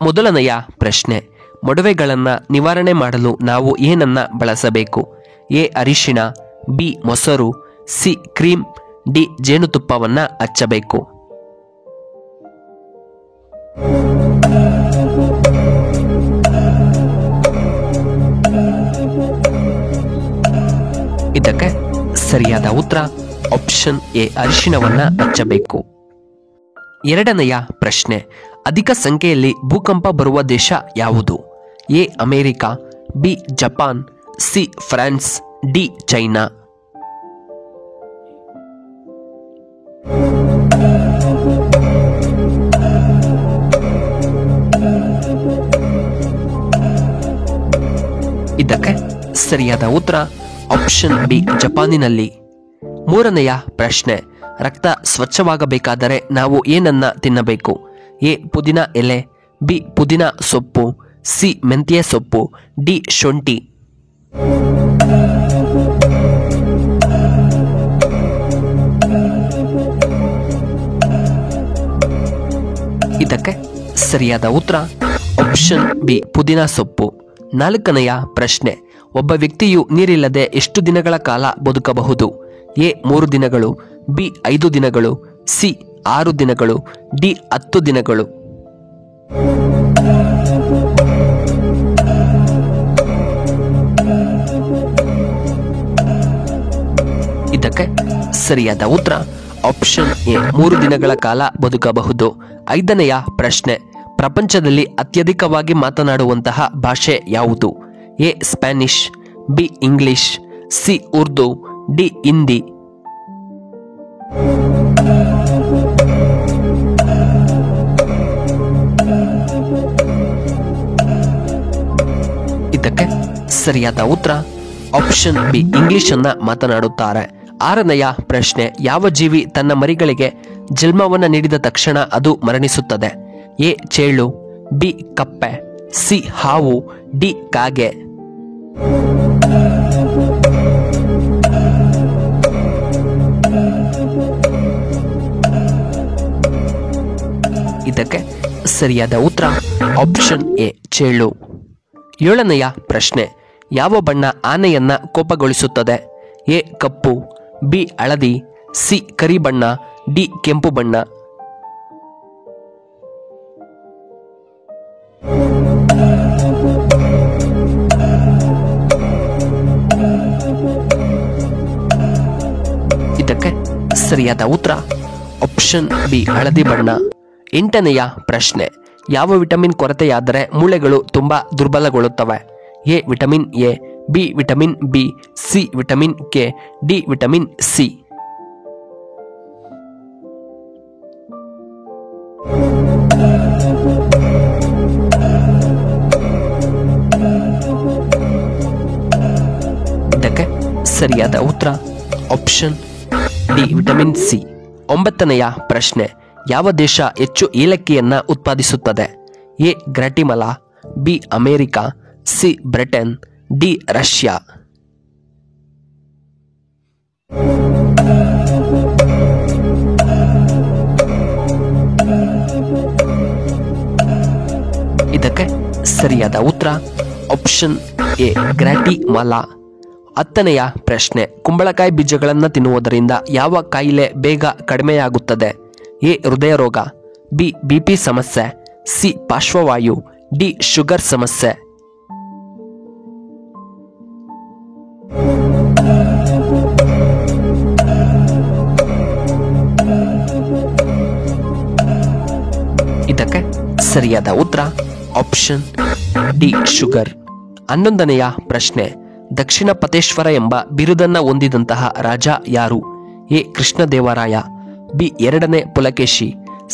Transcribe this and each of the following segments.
ಮೊದಲನೆಯ ಪ್ರಶ್ನೆ, ಮೊಡವೆಗಳನ್ನು ನಿವಾರಣೆ ಮಾಡಲು ನಾವು ಏನನ್ನ ಬಳಸಬೇಕು? ಎ ಅರಿಶಿಣ, ಬಿ ಮೊಸರು, ಸಿ ಕ್ರೀಮ್, ಡಿ ಜೇನುತುಪ್ಪವನ್ನು ಹಚ್ಚಬೇಕು. ಇದಕ್ಕೆ ಸರಿಯಾದ ಉತ್ತರ ಆಪ್ಷನ್ ಎ ಅರಿಶಿಣವನ್ನ ಹಚ್ಚಬೇಕು. ಎರಡನೆಯ ಪ್ರಶ್ನೆ, ಅಧಿಕ ಸಂಖ್ಯೆಯಲ್ಲಿ ಭೂಕಂಪ ಬರುವ ದೇಶ ಯಾವುದು? A America, B Japan, C France, D China. ಇದಕ್ಕೆ ಸರಿಯಾದ ಉತ್ತರ ಆಪ್ಷನ್ ಬಿ ಜಪಾನಿನಲ್ಲಿ. ಮೂರನೆಯ ಪ್ರಶ್ನೆ, ರಕ್ತ ಸ್ವಚ್ಛವಾಗಬೇಕಾದರೆ ನಾವು ಏನನ್ನ ತಿನ್ನಬೇಕು? ಎ ಪುದೀನ ಎಲೆ, ಬಿ ಪುದೀನ ಸೊಪ್ಪು, ಸಿ ಮೆಂತ್ಯೆ ಸೊಪ್ಪು, ಡಿ ಶುಂಠಿ. ಇದಕ್ಕೆ ಸರಿಯಾದ ಉತ್ತರ ಆಪ್ಷನ್ ಬಿ ಪುದೀನ ಸೊಪ್ಪು. ನಾಲ್ಕನೆಯ ಪ್ರಶ್ನೆ, ಒಬ್ಬ ವ್ಯಕ್ತಿಯು ನೀರಿಲ್ಲದೆ ಎಷ್ಟು ದಿನಗಳ ಕಾಲ ಬದುಕಬಹುದು? ಎ 3 ದಿನಗಳು, ಬಿ 5 ದಿನಗಳು, ಸಿ 6 ದಿನಗಳು, ಡಿ 10 ದಿನಗಳು. ಇದಕ್ಕೆ ಸರಿಯಾದ ಉತ್ತರ ಆಪ್ಷನ್ ಎ 3 ದಿನಗಳ ಕಾಲ ಬದುಕಬಹುದು. ಐದನೆಯ ಪ್ರಶ್ನೆ, ಪ್ರಪಂಚದಲ್ಲಿ ಅತ್ಯಧಿಕವಾಗಿ ಮಾತನಾಡುವಂತಹ ಭಾಷೆ ಯಾವುದು? A Spanish, B English, C Urdu, D Hindi. ಇದಕ್ಕೆ ಸರಿಯಾದ ಉತ್ತರ ಆಪ್ಷನ್ ಬಿ ಇಂಗ್ಲಿಷ್ ಅನ್ನ ಮಾತನಾಡುತ್ತಾರೆ. ಆರನೆಯ ಪ್ರಶ್ನೆ, ಯಾವ ಜೀವಿ ತನ್ನ ಮರಿಗಳಿಗೆ ಜನ್ಮವನ್ನು ನೀಡಿದ ತಕ್ಷಣ ಅದು ಮರಣಿಸುತ್ತದೆ? ಎ ಚೇಳು, ಬಿ ಕಪ್ಪೆ, ಸಿ ಹಾವು, ಡಿ ಕಾಗೆ. ಇದಕ್ಕೆ ಸರಿಯಾದ ಉತ್ತರ ಆಪ್ಷನ್ ಎ ಚೇಳು. ಏಳನೆಯ ಪ್ರಶ್ನೆ, ಯಾವ ಬಣ್ಣ ಆನೆಯನ್ನ ಕೋಪಗೊಳಿಸುತ್ತದೆ? ಎ ಕಪ್ಪು, ಬಿ ಹಳದಿ, ಸಿ ಕರಿ ಬಣ್ಣ, ಡಿ ಕೆಂಪು ಬಣ್ಣ. ಇದಕ್ಕೆ ಸರಿಯಾದ ಉತ್ತರ ಆಪ್ಷನ್ ಬಿ ಹಳದಿ ಬಣ್ಣ. ಎಂಟನೆಯ ಪ್ರಶ್ನೆ, ಯಾವ ವಿಟಮಿನ್ ಕೊರತೆಯಾದರೆ ಮೂಳೆಗಳು ತುಂಬಾ ದುರ್ಬಲಗೊಳ್ಳುತ್ತವೆ? A vitamin A, B vitamin B, C vitamin K, D vitamin C. ಇದಕ್ಕೆ ಸರಿಯಾದ ಉತ್ತರ ಆಪ್ಷನ್ ಡಿ ವಿಟಮಿನ್ ಸಿ. ಒಂಬತ್ತನೆಯ ಪ್ರಶ್ನೆ, ಯಾವ ದೇಶ ಹೆಚ್ಚು ಏಲಕ್ಕಿಯನ್ನ ಉತ್ಪಾದಿಸುತ್ತದೆ? A Guatemala, B America, C Britain, D Russia. ಇದಕ್ಕೆ ಸರಿಯಾದ ಉತ್ತರ ಆಪ್ಷನ್ ಎ ಗ್ವಾಟಿಮಾಲಾ. ಹತ್ತನೆಯ ಪ್ರಶ್ನೆ, ಕುಂಬಳಕಾಯಿ ಬೀಜಗಳನ್ನು ತಿನ್ನುವುದರಿಂದ ಯಾವ ಕಾಯಿಲೆ ಬೇಗ ಕಡಿಮೆಯಾಗುತ್ತದೆ? ಎ ಹೃದಯ ರೋಗ, ಬಿ ಬಿಪಿ ಸಮಸ್ಯೆ, ಸಿ ಪಾರ್ಶ್ವವಾಯು, ಡಿ ಶುಗರ್ ಸಮಸ್ಯೆ. ಇದಕ್ಕೆ ಸರಿಯಾದ ಉತ್ತರ ಆಪ್ಷನ್ ಡಿ ಶುಗರ್. 11ನೆಯ ಪ್ರಶ್ನೆ, ದಕ್ಷಿಣ ಪತೇಶ್ವರ ಎಂಬ ಬಿರುದನ್ನ ಹೊಂದಿದಂತಹ ರಾಜ ಯಾರು? ಎ ಕೃಷ್ಣದೇವರಾಯ, ಬಿ 2ನೇ ಪುಲಕೇಶಿ,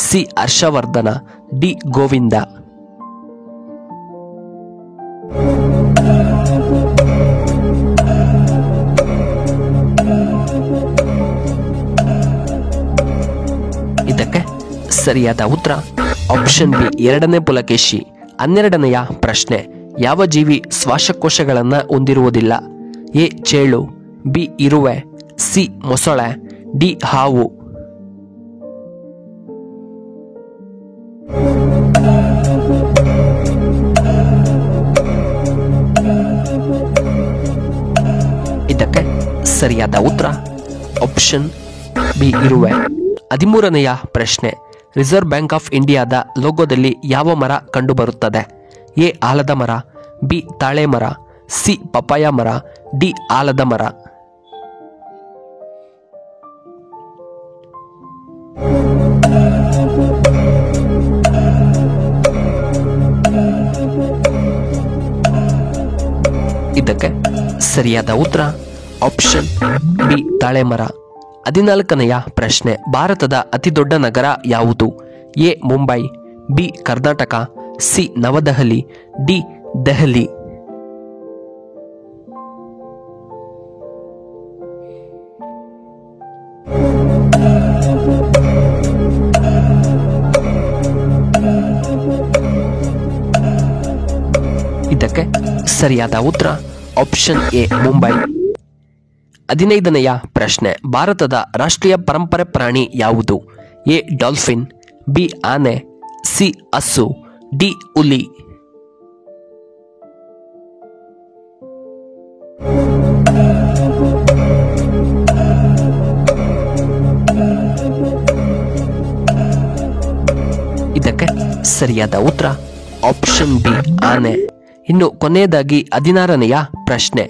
ಸಿ ಹರ್ಷವರ್ಧನ, ಡಿ ಗೋವಿಂದ. ಇದಕ್ಕೆ ಸರಿಯಾದ ಉತ್ತರ ಆಪ್ಷನ್ ಬಿ 2ನೇ ಪುಲಕೇಶಿ. 12ನೆಯ ಪ್ರಶ್ನೆ, ಯಾವ ಜೀವಿ ಶ್ವಾಸಕೋಶಗಳನ್ನು ಹೊಂದಿರುವುದಿಲ್ಲ? ಎ ಚೇಳು, ಬಿ ಇರುವೆ, ಸಿ ಮೊಸಳೆ, ಡಿ ಹಾವು. ಇದಕ್ಕೆ ಸರಿಯಾದ ಉತ್ತರ ಆಪ್ಷನ್ ಬಿ ಇರುವೆ. 13ನೆಯ ಪ್ರಶ್ನೆ, ರಿಸರ್ವ್ ಬ್ಯಾಂಕ್ ಆಫ್ ಇಂಡಿಯಾದ ಲೋಗೋದಲ್ಲಿ ಯಾವ ಮರ ಕಂಡುಬರುತ್ತದೆ? ಎ ಆಲದ ಮರ, ಬಿ ತಾಳೆ ಮರ, ಸಿ ಪಪಾಯ ಮರ, ಡಿ ಆಲದ ಮರ. ಇದಕ್ಕೆ ಸರಿಯಾದ ಉತ್ತರ ಆಪ್ಷನ್ ಬಿ ತಾಳೆ ಮರ. 14ನೆಯ ಪ್ರಶ್ನೆ, ಭಾರತದ ಅತಿ ದೊಡ್ಡ ನಗರ ಯಾವುದು? A Mumbai, B Karnataka, C New Delhi, D Delhi. ಇದಕ್ಕೆ ಸರಿಯಾದ ಉತ್ತರ ಆಪ್ಷನ್ ಎ ಮುಂಬೈ. 15ನೆಯ ಪ್ರಶ್ನೆ, ಭಾರತದ ರಾಷ್ಟ್ರೀಯ ಪರಂಪರೆ ಪ್ರಾಣಿ ಯಾವುದು? ಎ ಡಾಲ್ಫಿನ್, ಬಿ ಆನೆ, ಸಿ ಹಸು, ಡಿ ಹುಲಿ. ಇದಕ್ಕೆ ಸರಿಯಾದ ಉತ್ತರ ಆಪ್ಷನ್ ಬಿ ಆನೆ. ಇನ್ನು ಕೊನೆಯದಾಗಿ 16ನೆಯ ಪ್ರಶ್ನೆ,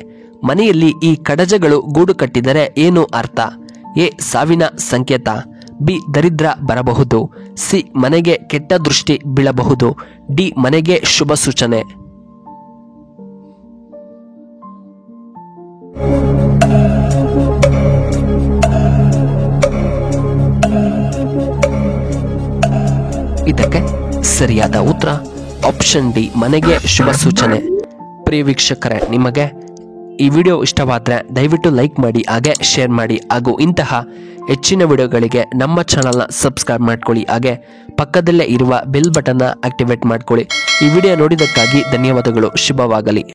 ಮನೆಯಲ್ಲಿ ಈ ಕಡಜಗಳು ಗೂಡು ಕಟ್ಟಿದರೆ ಏನು ಅರ್ಥ? ಎ ಸಾವಿನ ಸಂಕೇತ, ಬಿ ದರಿದ್ರ ಬರಬಹುದು, ಸಿ ಮನೆಗೆ ಕೆಟ್ಟ ದೃಷ್ಟಿ ಬೀಳಬಹುದು, ಡಿ ಮನೆಗೆ ಶುಭ ಸೂಚನೆ. ಇದಕ್ಕೆ ಸರಿಯಾದ ಉತ್ತರ ಆಪ್ಷನ್ ಡಿ ಮನೆಗೆ ಶುಭ ಸೂಚನೆ. ಪ್ರಿಯ ವೀಕ್ಷಕರೇ, ನಿಮಗೆ ಈ ವಿಡಿಯೋ ಇಷ್ಟವಾದರೆ ದಯವಿಟ್ಟು ಲೈಕ್ ಮಾಡಿ, ಹಾಗೆ ಶೇರ್ ಮಾಡಿ, ಹಾಗೂ ಇಂತಹ ಹೆಚ್ಚಿನ ವಿಡಿಯೋಗಳಿಗೆ ನಮ್ಮ ಚಾನಲ್ನ ಸಬ್ಸ್ಕ್ರೈಬ್ ಮಾಡ್ಕೊಳ್ಳಿ, ಹಾಗೆ ಪಕ್ಕದಲ್ಲೇ ಇರುವ ಬೆಲ್ ಬಟನ್ನ ಆಕ್ಟಿವೇಟ್ ಮಾಡ್ಕೊಳ್ಳಿ. ಈ ವಿಡಿಯೋ ನೋಡಿದ್ದಕ್ಕಾಗಿ ಧನ್ಯವಾದಗಳು. ಶುಭವಾಗಲಿ.